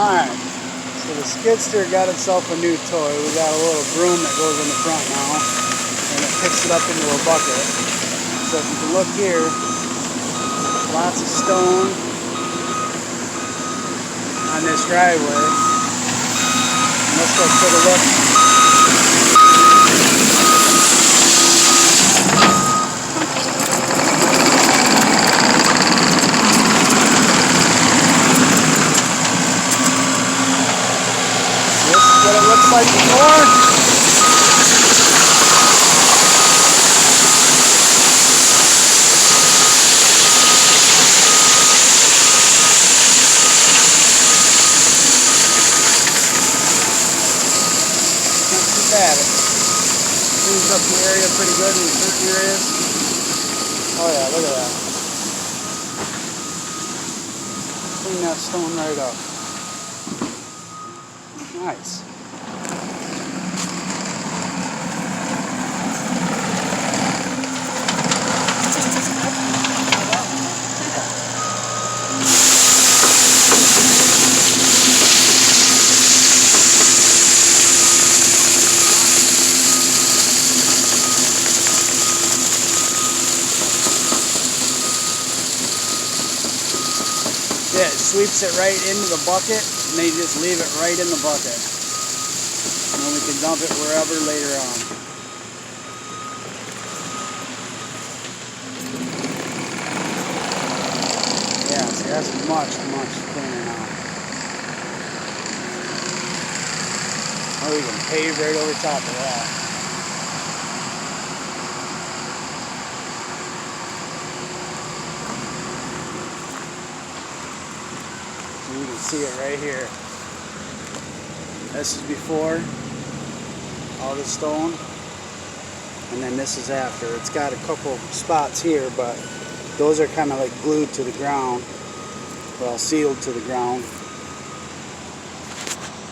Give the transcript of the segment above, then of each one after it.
Alright, so the skidster got itself a new toy. We got a little broom that goes in the front now, and it picks it up into a bucket. So if you can look here, lots of stone on this driveway. And let's go take a look. What it looks like before. Not too bad. It cleans up the area pretty good in certain areas. Oh yeah, look at that. Clean that stone right up. Nice. Yeah, it sweeps it right into the bucket, and they just leave it right in the bucket. And then we can dump it wherever later on. Yeah, see, that's much cleaner now. Oh, we can pave right over top of that. You can see it right here. This is before all the stone, and then this is after. It's got a couple spots here, but those are kind of like glued to the ground, well, sealed to the ground.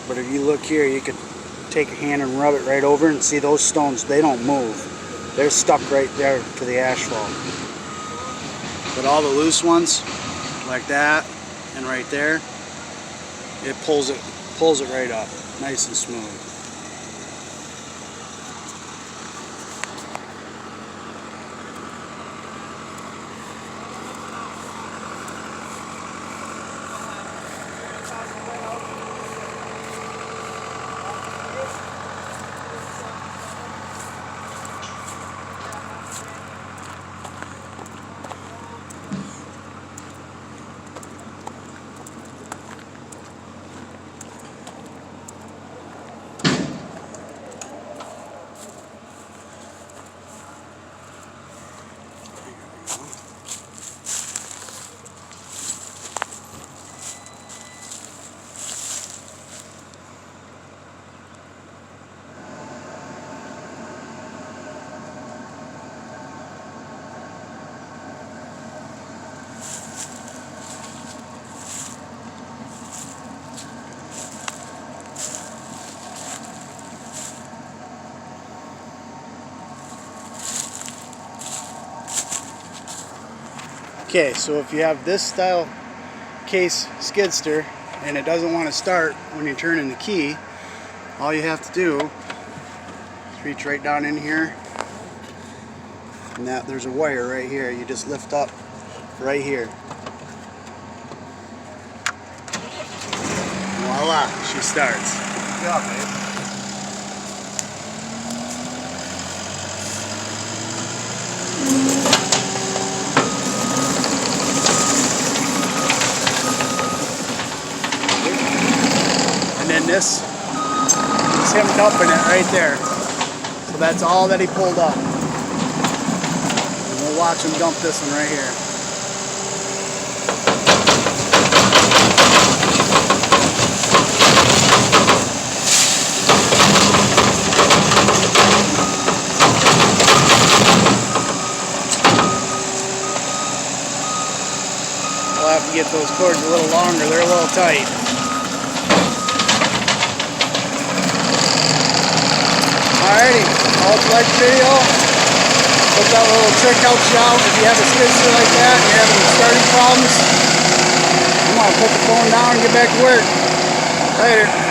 But if you look here, you could take a hand and rub it right over and see those stones, they don't move. They're stuck right there to the asphalt. But all the loose ones, like that, and right there, it pulls it right up, nice and smooth. Okay, so if you have this style case skidster and it doesn't want to start when you're turning the key, all you have to do is reach right down in here, and there's a wire right here. You just lift up right here. Voila, she starts. Good job, babe. And this is him dumping it right there. So that's all that he pulled up. And we'll watch him dump this one right here. We'll have to get those cords a little longer. They're a little tight. Alrighty, all like video. Hope that little trick helps you out. If you have a skidster like that and you're having starting problems, come on, put the phone down and get back to work. Later.